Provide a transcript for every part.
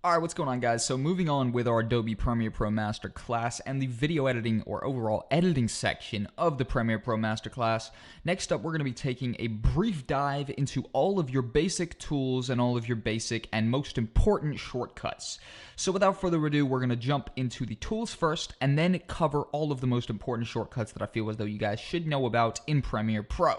Alright, what's going on, guys? So moving on with our Adobe Premiere Pro Masterclass and the video editing or overall editing section of the Premiere Pro Masterclass. Next up, we're going to be taking a brief dive into all of your basic tools and all of your basic and most important shortcuts. So without further ado, we're going to jump into the tools first and then cover all of the most important shortcuts that I feel as though you guys should know about in Premiere Pro.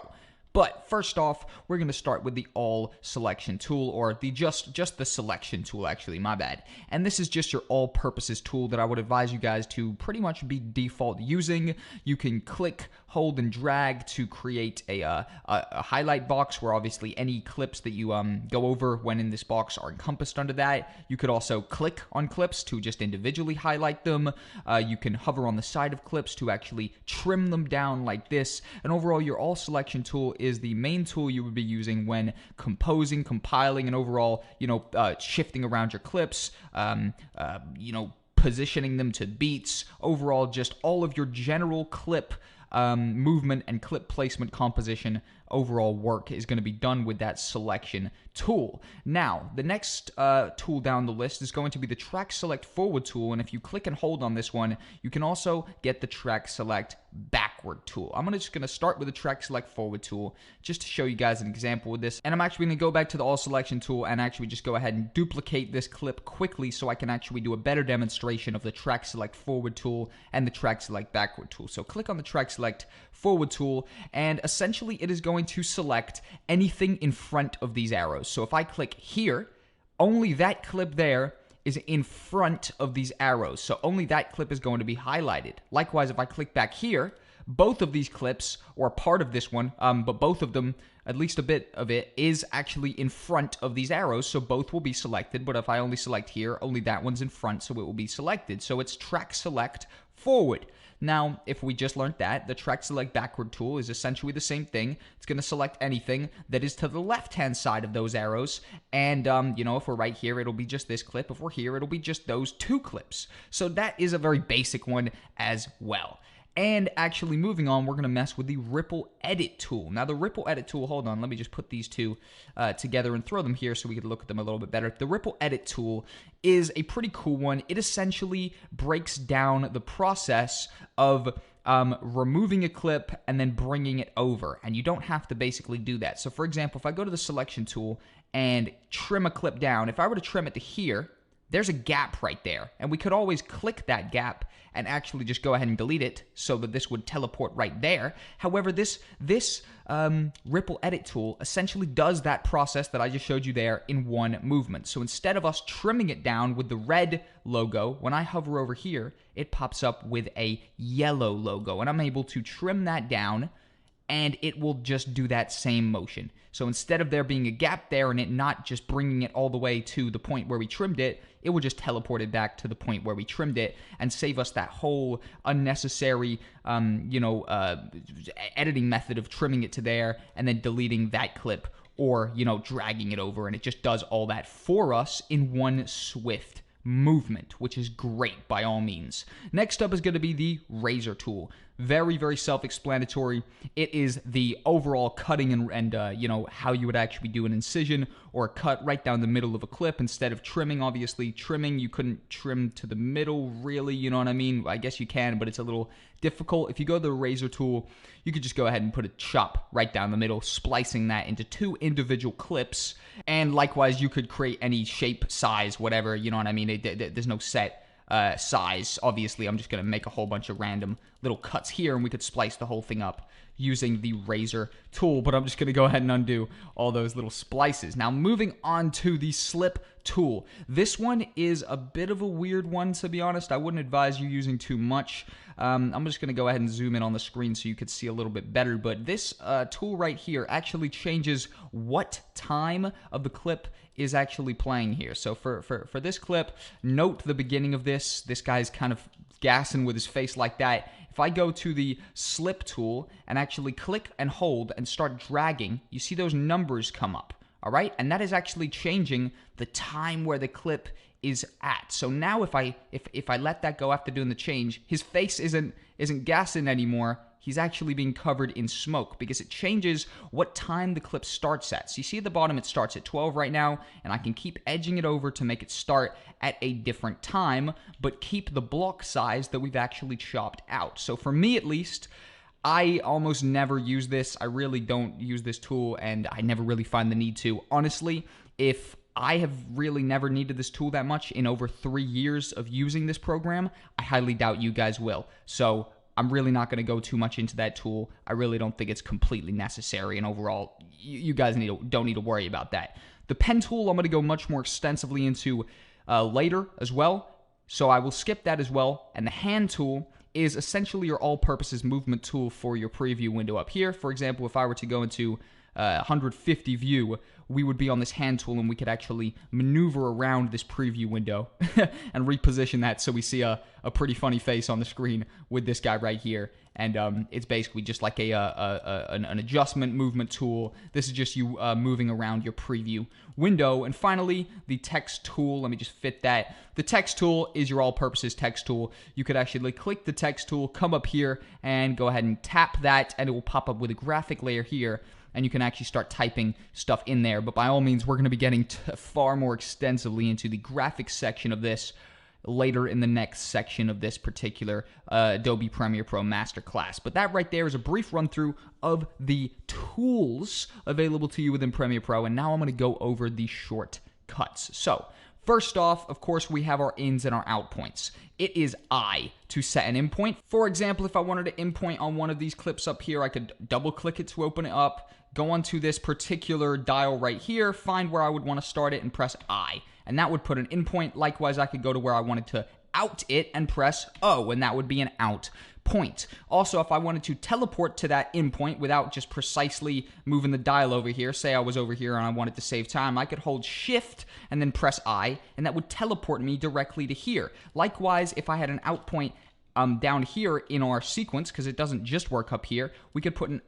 But first off, we're going to start with the all selection tool, or the just the selection tool, actually, my bad. And this is just your all purposes tool that I would advise you guys to pretty much be default using. You can click, hold, and drag to create a highlight box where obviously any clips that you go over when in this box are encompassed under that. You could also click on clips to just individually highlight them. You can hover on the side of clips to actually trim them down like this. And overall, your all selection tool is the main tool you would be using when composing, compiling, and overall, shifting around your clips, positioning them to beats, overall, just all of your general clip movement and clip placement composition overall work is going to be done with that selection tool. Now, the next tool down the list is going to be the track select forward tool, and if you click and hold on this one, you can also get the track select backward tool. I'm just going to start with the track select forward tool just to show you guys an example with this, and I'm actually going to go back to the all selection tool and actually just go ahead and duplicate this clip quickly so I can actually do a better demonstration of the track select forward tool and the track select backward tool. So click on the track select forward tool, and essentially it is going to select anything in front of these arrows. So if I click here, only that clip there is in front of these arrows. So only that clip is going to be highlighted. Likewise, if I click back here, both of these clips, or part of this one, but both of them, at least a bit of it, is actually in front of these arrows, so both will be selected. But if I only select here, only that one's in front, so it will be selected. So it's track select forward. Now, if we just learned that, the track select backward tool is essentially the same thing. It's going to select anything that is to the left-hand side of those arrows. And, if we're right here, it'll be just this clip. If we're here, it'll be just those two clips. So that is a very basic one as well. And actually moving on, we're going to mess with the Ripple Edit tool. Now the Ripple Edit tool, hold on, let me just put these two together and throw them here so we can look at them a little bit better. The Ripple Edit tool is a pretty cool one. It essentially breaks down the process of removing a clip and then bringing it over. And you don't have to basically do that. So for example, if I go to the selection tool and trim a clip down, if I were to trim it to here, there's a gap right there, and we could always click that gap and actually just go ahead and delete it so that this would teleport right there. However, this Ripple Edit tool essentially does that process that I just showed you there in one movement. So instead of us trimming it down with the red logo, when I hover over here, it pops up with a yellow logo, and I'm able to trim that down, and it will just do that same motion. So instead of there being a gap there and it not just bringing it all the way to the point where we trimmed it, it will just teleport it back to the point where we trimmed it and save us that whole unnecessary, editing method of trimming it to there and then deleting that clip or, dragging it over. And it just does all that for us in one swift movement, which is great by all means. Next up is going to be the razor tool. Very, very self-explanatory. It is the overall cutting and how you would actually do an incision or a cut right down the middle of a clip instead of trimming. Obviously, trimming, you couldn't trim to the middle, really, you know what I mean? I guess you can, but it's a little difficult. If you go to the razor tool, you could just go ahead and put a chop right down the middle, splicing that into two individual clips. And likewise, you could create any shape, size, whatever, you know what I mean? There's no set size. Obviously, I'm just going to make a whole bunch of random little cuts here, and we could splice the whole thing up using the razor tool, but I'm just going to go ahead and undo all those little splices. Now, moving on to the slip tool. This one is a bit of a weird one, to be honest. I wouldn't advise you using too much. I'm just going to go ahead and zoom in on the screen so you could see a little bit better, but this tool right here actually changes what time of the clip is actually playing here. So for this clip, note the beginning of this. This guy's kind of gassing with his face like that. If I go to the slip tool and actually click and hold and start dragging, you see those numbers come up, all right? And that is actually changing the time where the clip is at. So now if I let that go after doing the change, his face isn't gassing anymore. he's actually being covered in smoke because it changes what time the clip starts at. So you see at the bottom it starts at 12 right now, and I can keep edging it over to make it start at a different time, but keep the block size that we've actually chopped out. So for me at least, I almost never use this. I really don't use this tool, and I never really find the need to. Honestly, if I have really never needed this tool that much in over 3 years of using this program, I highly doubt you guys will. So I'm really not going to go too much into that tool. I really don't think it's completely necessary, and overall, you guys don't need to worry about that. The pen tool, I'm going to go much more extensively into later as well, so I will skip that as well. And the hand tool is essentially your all-purposes movement tool for your preview window up here. For example, if I were to go into 150 view, we would be on this hand tool and we could actually maneuver around this preview window and reposition that so we see a pretty funny face on the screen with this guy right here. And it's basically just like an adjustment movement tool. This is just you moving around your preview window. And finally, the text tool. Let me just fit that. The text tool is your all-purposes text tool. You could actually click the text tool, come up here, and go ahead and tap that, and it will pop up with a graphic layer here. And you can actually start typing stuff in there. But by all means, we're going to be getting far more extensively into the graphics section of this later in the next section of this particular Adobe Premiere Pro Masterclass. But that right there is a brief run through of the tools available to you within Premiere Pro. And now I'm going to go over the shortcuts. So first off, of course, we have our ins and our out points. It is I to set an in point. For example, if I wanted to in point on one of these clips up here, I could double click it to open it up, go onto this particular dial right here, find where I would want to start it, and press I. And that would put an in point. Likewise, I could go to where I wanted to out it and press O, and that would be an out point. Also, if I wanted to teleport to that in point without just precisely moving the dial over here, say I was over here and I wanted to save time, I could hold Shift and then press I, and that would teleport me directly to here. Likewise, if I had an out point down here in our sequence, because it doesn't just work up here, we could put an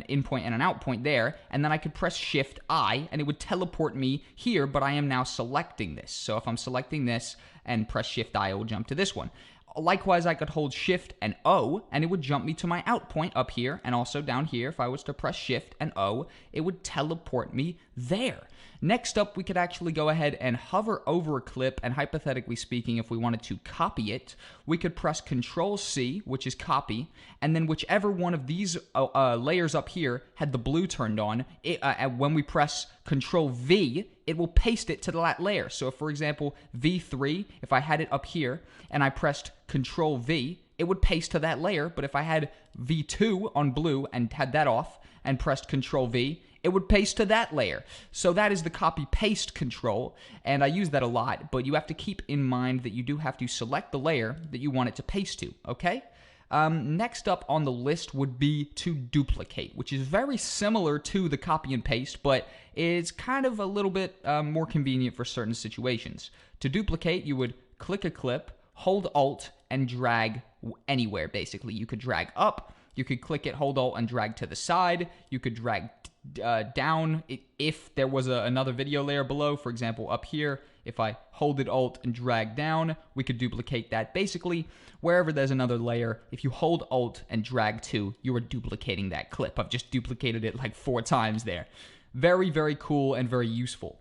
in point and an out point there, and then I could press Shift I, and it would teleport me here, but I am now selecting this. So if I'm selecting this and press Shift I, it will jump to this one. Likewise, I could hold Shift and O, and it would jump me to my out point up here, and also down here, if I was to press Shift and O, it would teleport me there. Next up, we could actually go ahead and hover over a clip, and hypothetically speaking, if we wanted to copy it, we could press Control-C, which is copy, and then whichever one of these layers up here had the blue turned on, when we press Control-V, it will paste it to that layer. So if, for example, V3, if I had it up here, and I pressed Control-V, it would paste to that layer, but if I had V2 on blue and had that off, and pressed Control-V, it would paste to that layer. So that is the copy-paste control, and I use that a lot, but you have to keep in mind that you do have to select the layer that you want it to paste to, okay? Next up on the list would be to duplicate, which is very similar to the copy and paste, but is kind of a little bit more convenient for certain situations. To duplicate, you would click a clip, hold Alt, and drag anywhere, basically. You could drag up, you could click it, hold Alt, and drag to the side. You could drag down if there was another video layer below. For example, up here, if I hold it Alt and drag down, we could duplicate that. Basically, wherever there's another layer, if you hold Alt and drag to, you are duplicating that clip. I've just duplicated it like 4 times there. Very, very cool and very useful.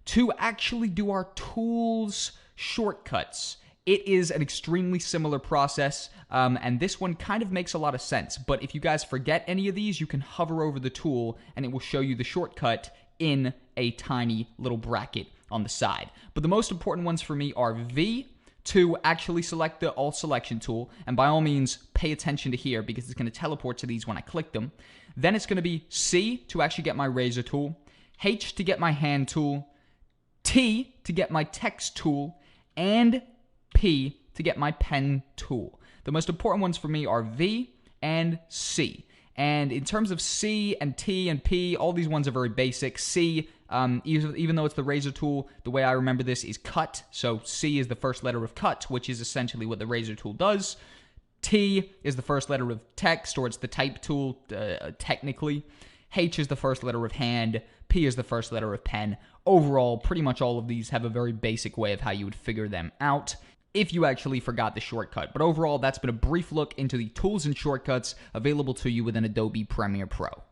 To actually do our tools shortcuts, it is an extremely similar process, and this one kind of makes a lot of sense. But if you guys forget any of these, you can hover over the tool, and it will show you the shortcut in a tiny little bracket on the side. But the most important ones for me are V, to actually select the All Selection tool, and by all means, pay attention to here, because it's going to teleport to these when I click them. Then it's going to be C, to actually get my razor tool, H, to get my hand tool, T, to get my text tool, and P, to get my pen tool. The most important ones for me are V and C. And in terms of C and T and P, all these ones are very basic. C, even though it's the razor tool, the way I remember this is cut. So C is the first letter of cut, which is essentially what the razor tool does. T is the first letter of text, or it's the type tool, technically. H is the first letter of hand. P is the first letter of pen. Overall, pretty much all of these have a very basic way of how you would figure them out. if you actually forgot the shortcut. But overall, that's been a brief look into the tools and shortcuts available to you within Adobe Premiere Pro.